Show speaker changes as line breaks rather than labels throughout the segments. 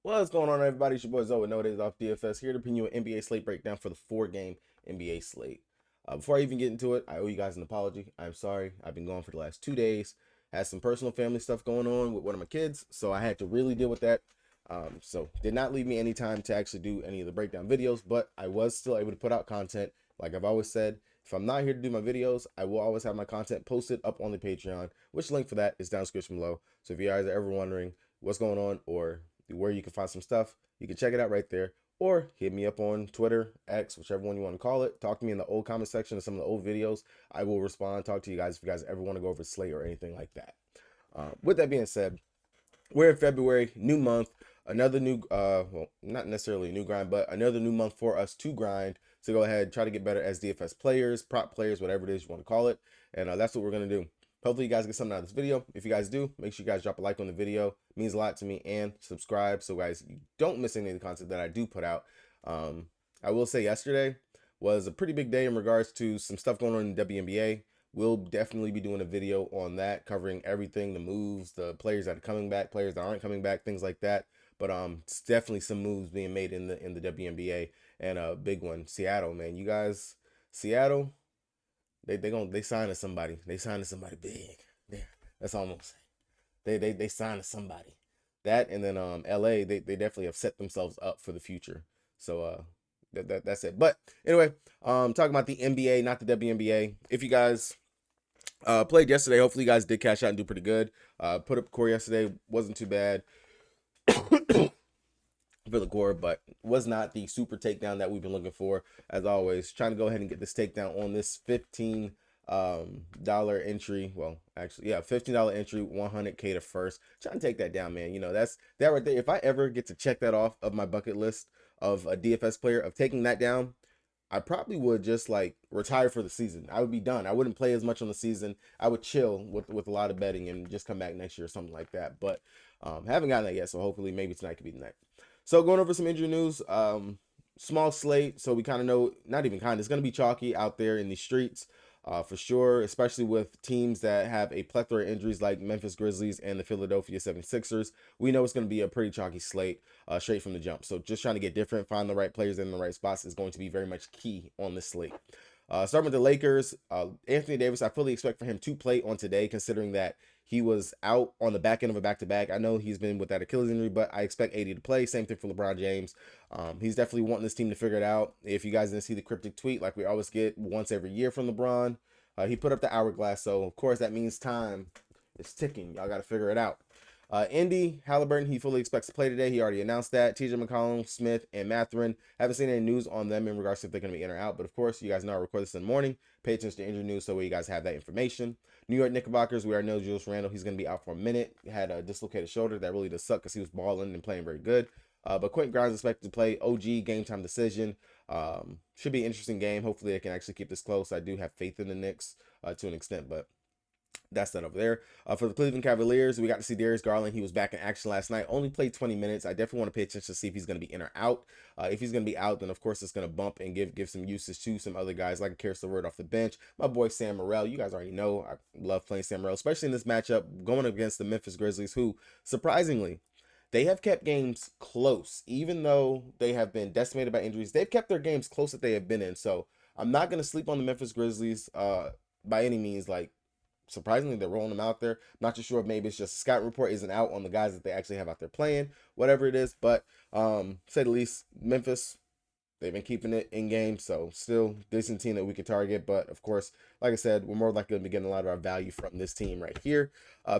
What's going on, everybody? It's your boy Zoe, nowadays off DFS, here to bring you an NBA slate breakdown for the 4-game NBA slate. Before I even get into it, I owe you guys an apology. I'm sorry. I've been gone for the last 2 days. Had some personal family stuff going on with one of my kids, so I had to really deal with that. So did not leave me any time to actually do any of the breakdown videos, but I was still able to put out content. Like I've always said, if I'm not here to do my videos, I will always have my content posted up on the Patreon, which link for that is down in the description below. So if you guys are ever wondering what's going on or where you can find some stuff, you can check it out right there, or hit me up on Twitter, X, whichever one you want to call it. Talk to me in the old comment section of some of the old videos. I will respond, talk to you guys if you guys ever want to go over Slate or anything like that. With that being said, we're in February, new month, another new, well, not necessarily a new grind, but another new month for us to grind, to go ahead and try to get better as DFS players, prop players, whatever it is you want to call it. And that's what we're going to do. Hopefully you guys get something out of this video. If you guys do, make sure you guys drop a like on the video. It means a lot to me, and subscribe so guys you don't miss any of the content that I do put out. I will say yesterday was a pretty big day in regards to some stuff going on in the WNBA. We'll definitely be doing a video on that, covering everything, the moves, the players that are coming back, players that aren't coming back, things like that. But it's definitely some moves being made in the WNBA, and a big one, Seattle, man. You guys, Seattle, they signed to somebody. They signed to somebody big. There, that's all I'm gonna say. They signed to somebody. That, and then LA, they definitely have set themselves up for the future. So that's it. But anyway, talking about the NBA, not the WNBA. If you guys played yesterday, hopefully you guys did cash out and do pretty good. Put up core yesterday, wasn't too bad for the core, but was not the super takedown that we've been looking for. As always, trying to go ahead and get this takedown on this $15 entry. Well, actually, yeah, $15 entry, 100K to first. Trying to take that down, man. You know, that's that right there. If I ever get to check that off of my bucket list of a DFS player, of taking that down, I probably would just like retire for the season. I would be done. I wouldn't play as much on the season. I would chill with a lot of betting and just come back next year or something like that. But haven't gotten that yet, so hopefully maybe tonight could be the night. So going over some injury news, small slate, so we kind of know, not even kind of, it's going to be chalky out there in the streets for sure, especially with teams that have a plethora of injuries like Memphis Grizzlies and the Philadelphia 76ers. We know it's going to be a pretty chalky slate straight from the jump. So just trying to get different, find the right players in the right spots is going to be very much key on this slate. Starting with the Lakers, Anthony Davis, I fully expect for him to play on today, considering that he was out on the back end of a back-to-back. I know he's been with that Achilles injury, but I expect AD to play. Same thing for LeBron James. He's definitely wanting this team to figure it out. If you guys didn't see the cryptic tweet, like we always get once every year from LeBron, he put up the hourglass, so of course that means time is ticking. Y'all got to figure it out. Indy, Halliburton, he fully expects to play today. He already announced that. TJ McCollum, Smith, and Mathurin. Haven't seen any news on them in regards to if they're going to be in or out. But of course, you guys know I record this in the morning. Pay attention to injury news so you guys have that information. New York Knickerbockers, we already know Julius Randle. He's going to be out for a minute. He had a dislocated shoulder. That really does suck because he was balling and playing very good. But Quentin Grimes is expected to play. OG, game time decision. Should be an interesting game. Hopefully, they can actually keep this close. I do have faith in the Knicks to an extent, but that's that over there. For the Cleveland Cavaliers, we got to see Darius Garland. He was back in action last night. Only played 20 minutes. I definitely want to pay attention to see if he's going to be in or out. If he's going to be out, then of course it's going to bump and give some usage to some other guys like Karis LeVert off the bench. My boy Sam Morrell. You guys already know I love playing Sam Morrell, especially in this matchup going against the Memphis Grizzlies, who surprisingly they have kept games close, even though they have been decimated by injuries. They've kept their games close that they have been in. So I'm not going to sleep on the Memphis Grizzlies by any means. Like, surprisingly, they're rolling them out there. Not too sure if maybe it's just a scout report isn't out on the guys that they actually have out there playing, whatever it is. But say the least, Memphis, they've been keeping it in game, so still decent team that we could target. But of course, like I said, we're more likely going to be getting a lot of our value from this team right here.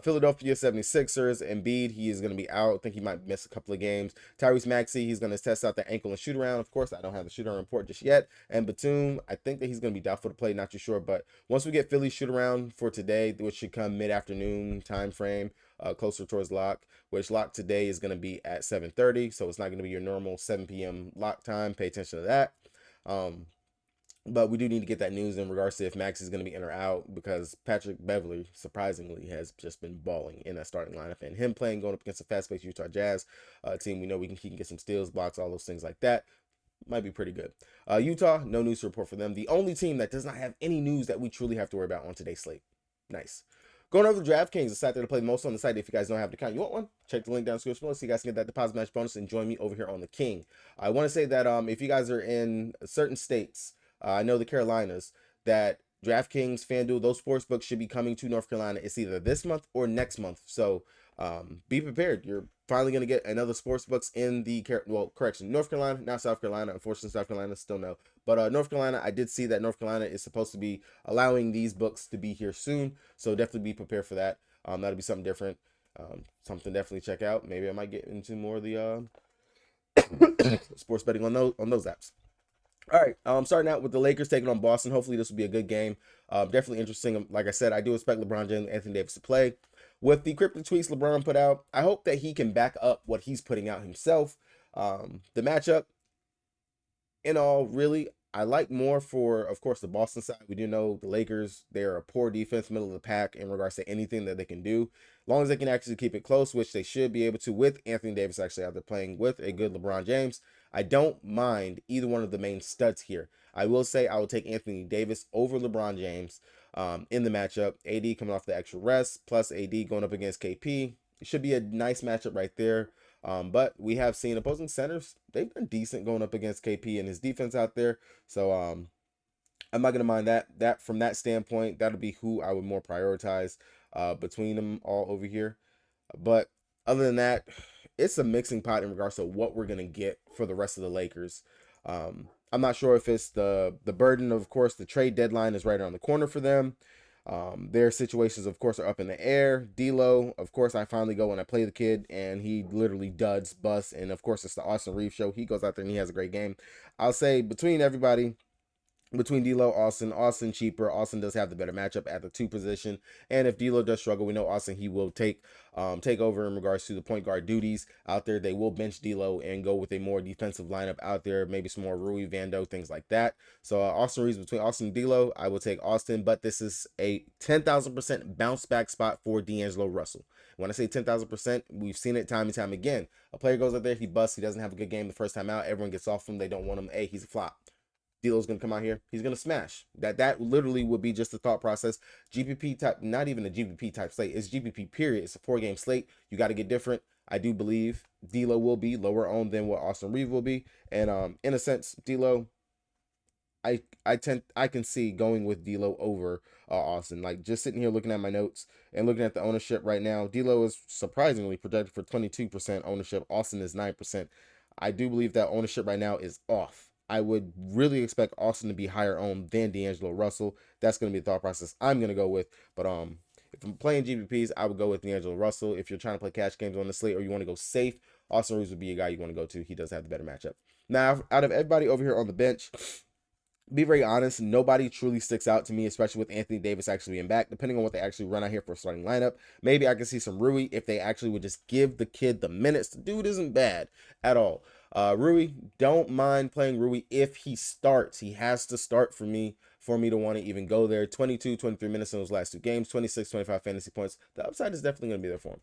Philadelphia 76ers, Embiid, he is going to be out. I think he might miss a couple of games. Tyrese Maxey, he's going to test out the ankle and shoot around. Of course, I don't have the shoot around report just yet. And Batum, I think that he's going to be doubtful to play, not too sure. But once we get Philly's shoot around for today, which should come mid-afternoon time frame, closer towards lock, which lock today is going to be at 7:30, so it's not going to be your normal 7 p.m. lock time. Pay attention to that. But we do need to get that news in regards to if Max is going to be in or out, because Patrick Beverley, surprisingly, has just been balling in that starting lineup. And him playing going up against a fast-paced Utah Jazz team, we know he can get some steals, blocks, all those things like that. Might be pretty good. Utah, no news to report for them. The only team that does not have any news that we truly have to worry about on today's slate. Nice. Going over to DraftKings, the site that I play most on the site. If you guys don't have the account, you want one, check the link down in the description below so you guys can get that deposit match bonus and join me over here on the King. I want to say that if you guys are in certain states, I know the Carolinas, that DraftKings, FanDuel, those sports books should be coming to North Carolina. It's either this month or next month. So be prepared. You're finally going to get another sports books in the North Carolina, not South Carolina. Unfortunately, South Carolina still no. But North Carolina, I did see that North Carolina is supposed to be allowing these books to be here soon. So definitely be prepared for that. That'll be something different. Something definitely check out. Maybe I might get into more of the sports betting on those apps. All right, starting out with the Lakers taking on Boston. Hopefully this will be a good game. Definitely interesting. Like I said, I do expect LeBron James and Anthony Davis to play. With the cryptic tweets LeBron put out, I hope that he can back up what he's putting out himself. The matchup, in all, really, I like more for, of course, the Boston side. We do know the Lakers, they're a poor defense, middle of the pack in regards to anything that they can do. As long as they can actually keep it close, which they should be able to with Anthony Davis actually out there playing with a good LeBron James. I don't mind either one of the main studs here. I will say I will take Anthony Davis over LeBron James in the matchup. AD coming off the extra rest, plus AD going up against KP. It should be a nice matchup right there. But we have seen opposing centers, they've been decent going up against KP and his defense out there. So I'm not gonna mind that from that standpoint. That'll be who I would more prioritize between them all over here. But other than that, it's a mixing pot in regards to what we're gonna get for the rest of the Lakers. I'm not sure if it's the burden of course, the trade deadline is right around the corner for them. Their situations, of course, are up in the air. D'Lo, of course, I finally go and I play the kid, and he literally duds, busts, and of course, it's the Austin Reeves show. He goes out there and he has a great game. I'll say between everybody, between D'Lo, Austin cheaper. Austin does have the better matchup at the 2 position, and if D'Lo does struggle, we know Austin he will take over in regards to the point guard duties out there. They will bench D'Lo and go with a more defensive lineup out there, maybe some more Rui, Vando, things like that. So Austin Reeves between Austin and D'Lo, I will take Austin, but this is a 10,000% bounce back spot for D'Angelo Russell. When I say 10,000%, we've seen it time and time again. A player goes out there, he busts, he doesn't have a good game the first time out, everyone gets off him, they don't want him. Hey, he's a flop. D'Lo's gonna come out here. He's gonna smash. That literally would be just the thought process. GPP type, not even a GPP type slate. It's GPP period. It's a 4-game slate. You got to get different. I do believe D'Lo will be lower owned than what Austin Reeves will be, and in a sense, D'Lo, I can see going with D'Lo over Austin. Like just sitting here looking at my notes and looking at the ownership right now, D'Lo is surprisingly projected for 22% ownership. Austin is 9%. I do believe that ownership right now is off. I would really expect Austin to be higher owned than D'Angelo Russell. That's going to be the thought process I'm going to go with. But if I'm playing GPPs, I would go with D'Angelo Russell. If you're trying to play cash games on the slate or you want to go safe, Austin Reeves would be a guy you want to go to. He does have the better matchup. Now, out of everybody over here on the bench, be very honest, nobody truly sticks out to me, especially with Anthony Davis actually being back. Depending on what they actually run out here for a starting lineup, maybe I can see some Rui if they actually would just give the kid the minutes. The dude isn't bad at all. Rui, don't mind playing Rui if he starts. He has to start for me to want to even go there. 22, 23 minutes in those last 2 games, 26, 25 fantasy points. The upside is definitely going to be there for him.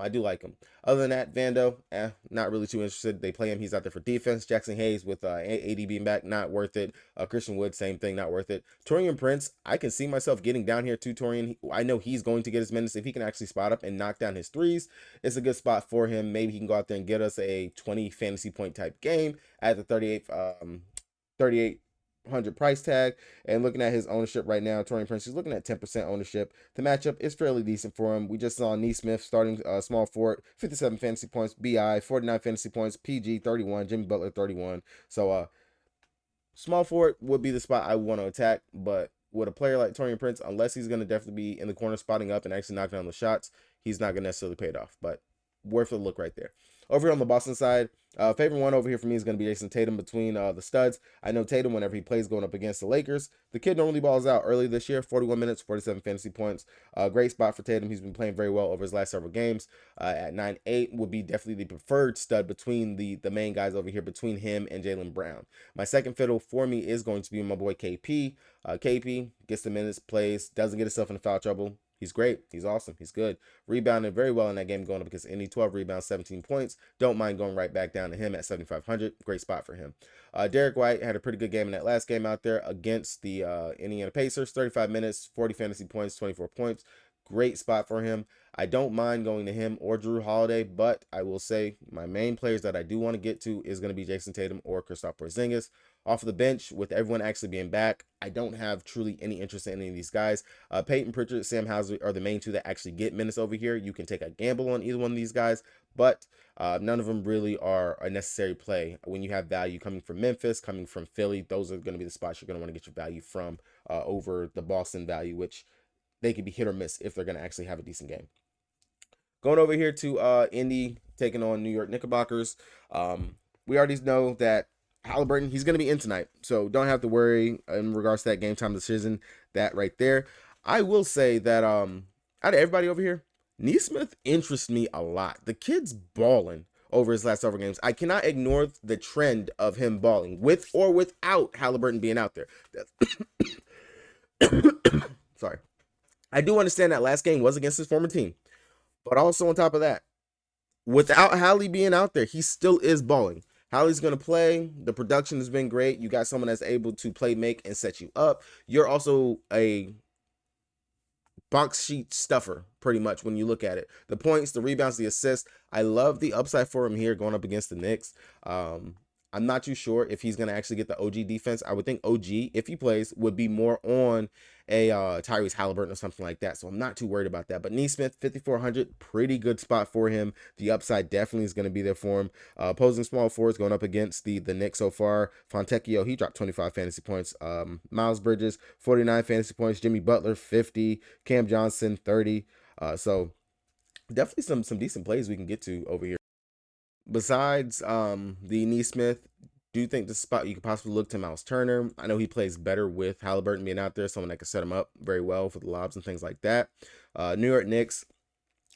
I do like him. Other than that, Vando, not really too interested. They play him. He's out there for defense. Jackson Hayes with AD being back, not worth it. Christian Wood, same thing, not worth it. Torian Prince, I can see myself getting down here to Torian. I know he's going to get his minutes. If he can actually spot up and knock down his threes, it's a good spot for him. Maybe he can go out there and get us a 20 fantasy point type game at the 3,800 price tag. And looking at his ownership right now, Torian Prince is looking at 10% ownership. The matchup is fairly decent for him. We just saw Neesmith starting small forward, 57 fantasy points, BI 49 fantasy points, PG 31, Jimmy Butler 31. So small forward would be the spot I want to attack, but with a player like Torian Prince, unless he's going to definitely be in the corner spotting up and actually knocking down the shots, he's not going to necessarily pay it off, but worth a look right there. Over here on the Boston side, favorite one over here for me is going to be Jason Tatum between the studs. I know Tatum, whenever he plays going up against the Lakers, the kid normally balls out early this year, 41 minutes, 47 fantasy points. Great spot for Tatum. He's been playing very well over his last several games. At 9-8 would be definitely the preferred stud between the main guys over here, between him and Jaylen Brown. My second fiddle for me is going to be my boy KP. KP gets the minutes, plays, doesn't get himself into foul trouble. He's great. He's awesome. He's good. Rebounded very well in that game going up because any 12 rebounds, 17 points. Don't mind going right back down to him at 7,500. Great spot for him. Derek White had a pretty good game in that last game out there against the Indiana Pacers. 35 minutes, 40 fantasy points, 24 points. great spot for him. I don't mind going to him or Drew Holiday, but I will say my main players that I do want to get to is going to be Jason Tatum or Kristaps Porzingis. Off of the bench, with everyone actually being back, I don't have truly any interest in any of these guys. Peyton Pritchard, Sam Hauser are the main two that actually get minutes over here. You can take a gamble on either one of these guys, but none of them really are a necessary play. When you have value coming from Memphis, coming from Philly, those are going to be the spots you're going to want to get your value from over the Boston value, which they could be hit or miss if they're going to actually have a decent game. Going over here to Indy, taking on New York Knickerbockers. We already know that Halliburton, he's going to be in tonight, so don't have to worry in regards to that game time decision. That right there. I will say that out of everybody over here, Neesmith interests me a lot. The kid's balling over his last several games. I cannot ignore the trend of him balling with or without Halliburton being out there. Sorry. I do understand that last game was against his former team, but also on top of that, without Hallie being out there, he still is balling. Hallie's going to play. The production has been great. You got someone that's able to play, make, and set you up. You're also a box sheet stuffer, pretty much, when you look at it. The points, the rebounds, the assists. I love the upside for him here going up against the Knicks. I'm not too sure if he's going to actually get the OG defense. I would think OG, if he plays, would be more on a Tyrese Halliburton or something like that. So I'm not too worried about that. But Neesmith, 5,400, pretty good spot for him. The upside definitely is going to be there for him. Opposing small forwards going up against the Knicks so far. Fontecchio, he dropped 25 fantasy points. Miles Bridges, 49 fantasy points. Jimmy Butler, 50. Cam Johnson, 30. So definitely some decent plays we can get to over here. Besides the Neesmith, do you think this spot you could possibly look to Miles Turner? I know he plays better with Halliburton being out there, someone that can set him up very well for the lobs and things like that. New York Knicks,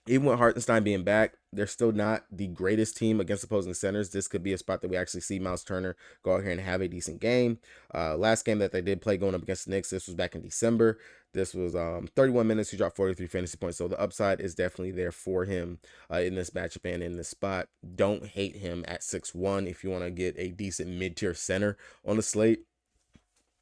even with Hartenstein being back, they're still not the greatest team against opposing centers. This could be a spot that we actually see Miles Turner go out here and have a decent game. Last game that they did play going up against the Knicks, this was back in December. This was 31 minutes. He dropped 43 fantasy points. So the upside is definitely there for him in this matchup and in this spot. Don't hate him at 6'1" if you want to get a decent mid-tier center on the slate.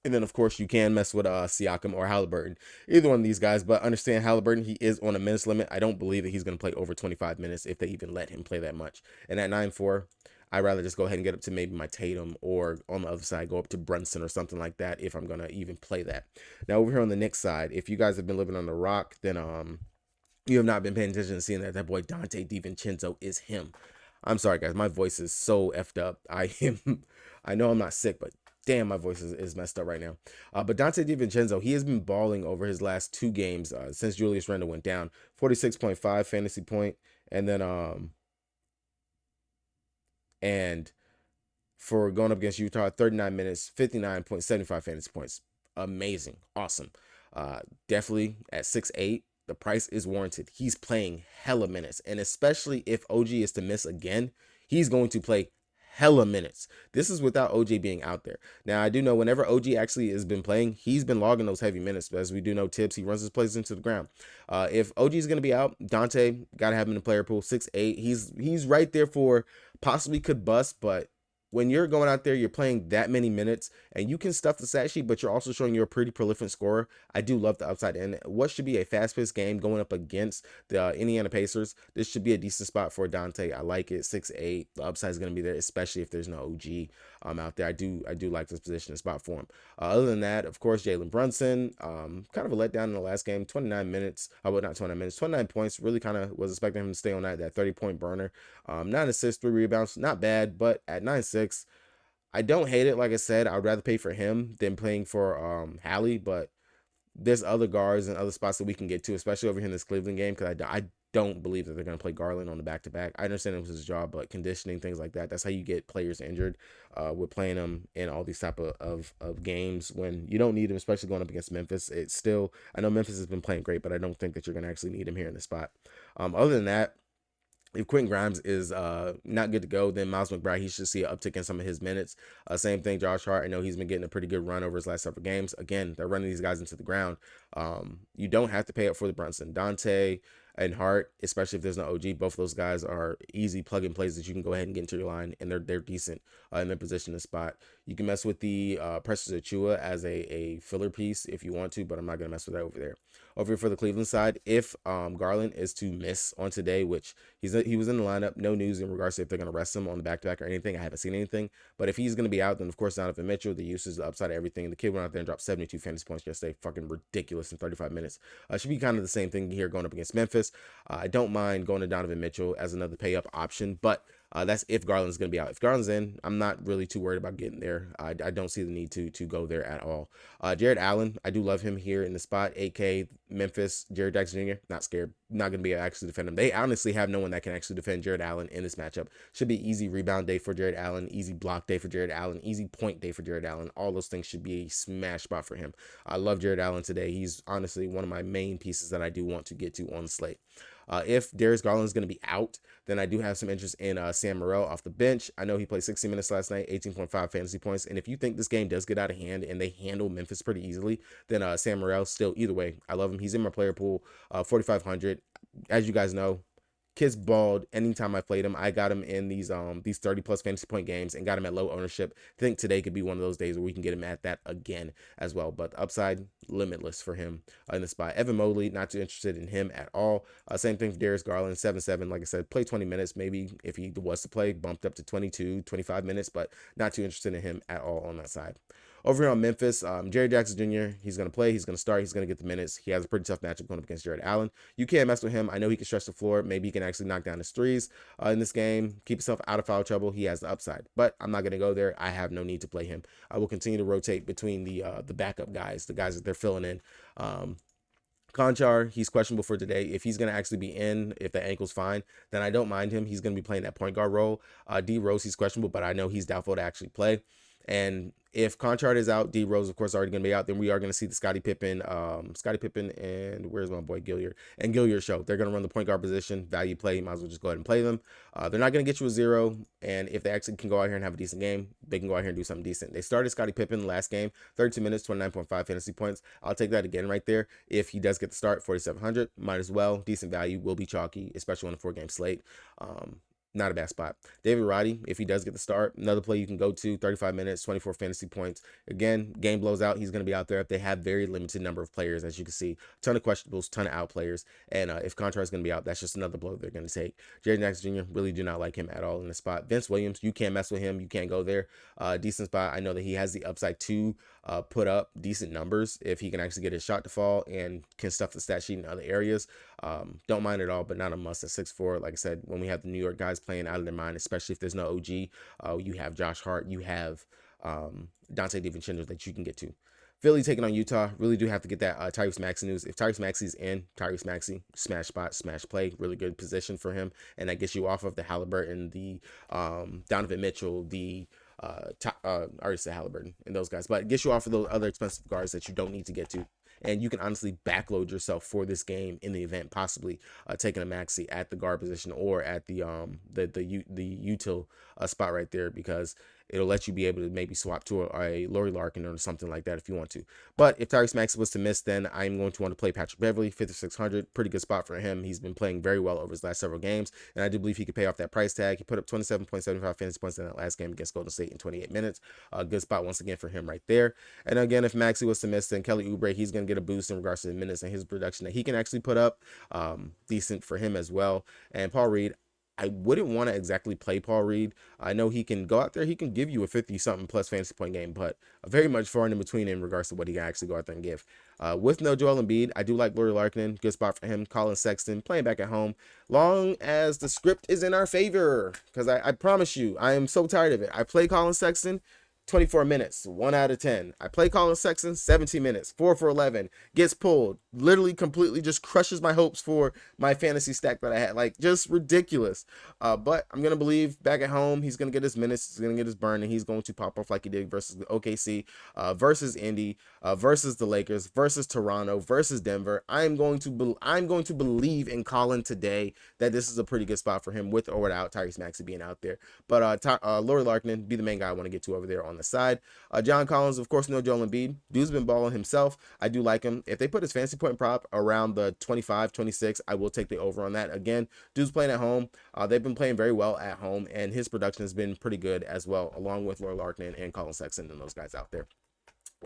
And then, of course, you can mess with Siakam or Halliburton, either one of these guys. But understand Halliburton, he is on a minutes limit. I don't believe that he's going to play over 25 minutes if they even let him play that much. And at 9-4, I'd rather just go ahead and get up to maybe my Tatum, or on the other side, go up to Brunson or something like that if I'm going to even play that. Now, over here on the Knicks side, if you guys have been living on the rock, then you have not been paying attention to seeing that boy Dante DiVincenzo is him. I'm sorry, guys. My voice is so effed up. I know I'm not sick, but damn, my voice is messed up right now. But Dante DiVincenzo, he has been balling over his last two games since Julius Randle went down. 46.5 fantasy point, and then and for going up against Utah, 39 minutes, 59.75 fantasy points. Amazing, awesome. Definitely at 6'8", the price is warranted. He's playing hella minutes, and especially if OG is to miss again, he's going to play hella minutes. This is without OG being out there. Now, I do know whenever OG actually has been playing, he's been logging those heavy minutes. But as we do know, Tibbs, he runs his plays into the ground. If OG is going to be out, Dante, got to have him in the player pool, 6'8". He's right there for possibly could bust, but when you're going out there, you're playing that many minutes, and you can stuff the stat sheet, but you're also showing you're a pretty prolific scorer. I do love the upside. And what should be a fast-paced game going up against the Indiana Pacers, this should be a decent spot for Dante. I like it. 6'8". The upside is going to be there, especially if there's no OG out there. I do like this position and spot for him. Other than that, of course, Jalen Brunson, kind of a letdown in the last game. 29 minutes. Not 29 minutes. 29 points. Really kind of was expecting him to stay on that 30-point burner. 9 assists, 3 rebounds. Not bad, but at 9'6", I don't hate it. Like I said, I'd rather pay for him than playing for Hallie, but there's other guards and other spots that we can get to, especially over here in this Cleveland game, because I don't believe that they're going to play Garland on the back-to-back. I understand it was his job, but conditioning, things like that, that's how you get players injured with playing them in all these type of games when you don't need them, especially going up against Memphis. It's still, I know Memphis has been playing great, but I don't think that you're going to actually need him here in this spot. Other than that, if Quentin Grimes is not good to go, then Miles McBride, he should see an uptick in some of his minutes. Same thing, Josh Hart. I know he's been getting a pretty good run over his last several games. Again, they're running these guys into the ground. You don't have to pay up for the Brunson. Dante and Hart, especially if there's no OG, both of those guys are easy plug-and-plays that you can go ahead and get into your line, and they're decent in their position and spot. You can mess with the Precious Achua as a filler piece if you want to, but I'm not going to mess with that over there. Over here for the Cleveland side, if Garland is to miss on today, which he was in the lineup, no news in regards to if they're going to rest him on the back-to-back or anything. I haven't seen anything. But if he's going to be out, then of course Donovan Mitchell, the usage, the upside of everything. The kid went out there and dropped 72 fantasy points yesterday. Fucking ridiculous in 35 minutes. Should be kind of the same thing here going up against Memphis. I don't mind going to Donovan Mitchell as another pay-up option, but that's if Garland's going to be out. If Garland's in, I'm not really too worried about getting there. I don't see the need to go there at all. Jared Allen, I do love him here in the spot. 8K, Memphis, Jared Jackson Jr., not scared. Not going to be able to actually defend him. They honestly have no one that can actually defend Jared Allen in this matchup. Should be easy rebound day for Jared Allen, easy block day for Jared Allen, easy point day for Jared Allen. All those things should be a smash spot for him. I love Jared Allen today. He's honestly one of my main pieces that I do want to get to on the slate. If Darius Garland is going to be out, then I do have some interest in Sam Morrell off the bench. I know he played 60 minutes last night, 18.5 fantasy points. And if you think this game does get out of hand and they handle Memphis pretty easily, then Sam Morrell still, either way, I love him. He's in my player pool, 4,500. As you guys know, kid's balled. Anytime I played him, I got him in these 30 plus fantasy point games and got him at low ownership. I think today could be one of those days where we can get him at that again as well. But the upside, limitless for him in the spot. Evan Mobley, not too interested in him at all. Same thing for Darius Garland, 7-7. Like I said, play 20 minutes. Maybe if he was to play, bumped up to 22, 25 minutes, but not too interested in him at all on that side. Over here on Memphis, Jerry Jackson Jr., he's going to play, he's going to start, he's going to get the minutes. He has a pretty tough matchup going up against Jared Allen. You can't mess with him. I know he can stretch the floor. Maybe he can actually knock down his threes in this game, keep himself out of foul trouble. He has the upside, but I'm not going to go there. I have no need to play him. I will continue to rotate between the backup guys, the guys that they're filling in. Conchar, he's questionable for today. If he's going to actually be in, if the ankle's fine, then I don't mind him. He's going to be playing that point guard role. D Rose, he's questionable, but I know he's doubtful to actually play. And if Conchard is out, D Rose, of course, already going to be out, then we are going to see the Scottie Pippen, and where's my boy Gilliard? And Gilliard show. They're going to run the point guard position, value play. You might as well just go ahead and play them. They're not going to get you a 0. And if they actually can go out here and have a decent game, they can go out here and do something decent. They started Scottie Pippen last game, 32 minutes, 29.5 fantasy points. I'll take that again right there. If he does get the start, 4,700, might as well. Decent value, will be chalky, especially on a 4-game slate. Not a bad spot. David Roddy, if he does get the start, another play you can go to, 35 minutes, 24 fantasy points. Again, game blows out, he's going to be out there. If they have very limited number of players, as you can see, ton of questionables, ton of out players. And if Conchar is going to be out, that's just another blow they're going to take. Jared Jackson Jr., really do not like him at all in the spot. Vince Williams, you can't mess with him. You can't go there. Decent spot. I know that he has the upside to put up decent numbers if he can actually get his shot to fall and can stuff the stat sheet in other areas. Don't mind it all, but not a must at 6'4". Like I said, when we have the New York guys playing out of their mind, especially if there's no OG, you have Josh Hart, you have Dante DiVincenzo that you can get to. Philly taking on Utah. Really do have to get that Tyrese Maxey news. If Tyrese Maxey's in, Tyrese Maxey, smash spot, smash play. Really good position for him. And that gets you off of the Halliburton, the Donovan Mitchell, the I already said Halliburton and those guys. But it gets you off of those other expensive guards that you don't need to get to. And you can honestly backload yourself for this game in the event, possibly taking a Maxey at the guard position or at the util spot right there, because it'll let you be able to maybe swap to a Laurie Larkin or something like that if you want to. But if Tyrese Maxey was to miss, then I'm going to want to play Patrick Beverley, 5,600. Pretty good spot for him. He's been playing very well over his last several games, and I do believe he could pay off that price tag. He put up 27.75 fantasy points in that last game against Golden State in 28 minutes. Good spot once again for him right there. And again, if Maxey was to miss, then Kelly Oubre, he's going to get a boost in regards to the minutes and his production that he can actually put up. Decent for him as well. And Paul Reed, I wouldn't want to exactly play Paul Reed. I know he can go out there, he can give you a 50-something plus fantasy point game, but very much far in between in regards to what he can actually go out there and give. With no Joel Embiid, I do like Laurie Larkin. Good spot for him. Colin Sexton, playing back at home, long as the script is in our favor. Because I promise you, I am so tired of it. I play Colin Sexton, 24 minutes, 1 out of 10. I play Colin Sexton, 17 minutes, 4 for 11, gets pulled, literally completely just crushes my hopes for my fantasy stack that I had. Like, just ridiculous. But I'm going to believe back at home, he's going to get his minutes, he's going to get his burn, and he's going to pop off like he did versus OKC, versus Indy, versus the Lakers, versus Toronto, versus Denver. I'm going to believe in Colin today that this is a pretty good spot for him with or without Tyrese Maxey being out there. But Laurie Larkin, be the main guy I want to get to over there on the side. John Collins, of course, no Joel Embiid. Dude's been balling himself. I do like him. If they put his fantasy point prop around the 25, 26, I will take the over on that. Again, dude's playing at home. They've been playing very well at home, and his production has been pretty good as well, along with Lauri Markkanen and Colin Sexton and those guys out there.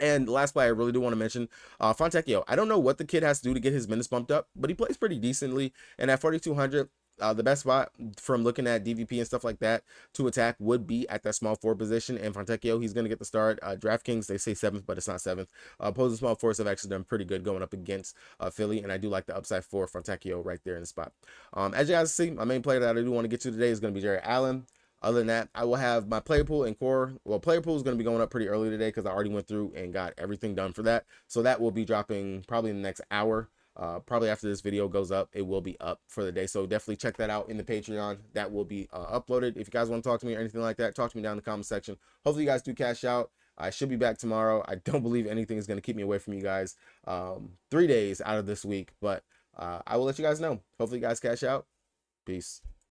And last play I really do want to mention, Fontecchio. I don't know what the kid has to do to get his minutes bumped up, but he plays pretty decently. And at 4,200, the best spot from looking at DVP and stuff like that to attack would be at that small forward position. And Fontecchio, he's going to get the start. DraftKings, they say 7th, but it's not 7th. Opposing small forwards have actually done pretty good going up against Philly, and I do like the upside for Fontecchio right there in the spot. As you guys see, my main player that I do want to get to today is going to be Jared Allen. Other than that, I will have my player pool and core. Well, player pool is going to be going up pretty early today because I already went through and got everything done for that. So that will be dropping probably in the next hour. Probably after this video goes up, it will be up for the day. So definitely check that out in the Patreon. That will be uploaded. If you guys want to talk to me or anything like that, talk to me down in the comment section. Hopefully you guys do cash out. I should be back tomorrow. I don't believe anything is going to keep me away from you guys 3 days out of this week, but I will let you guys know. Hopefully you guys cash out. Peace.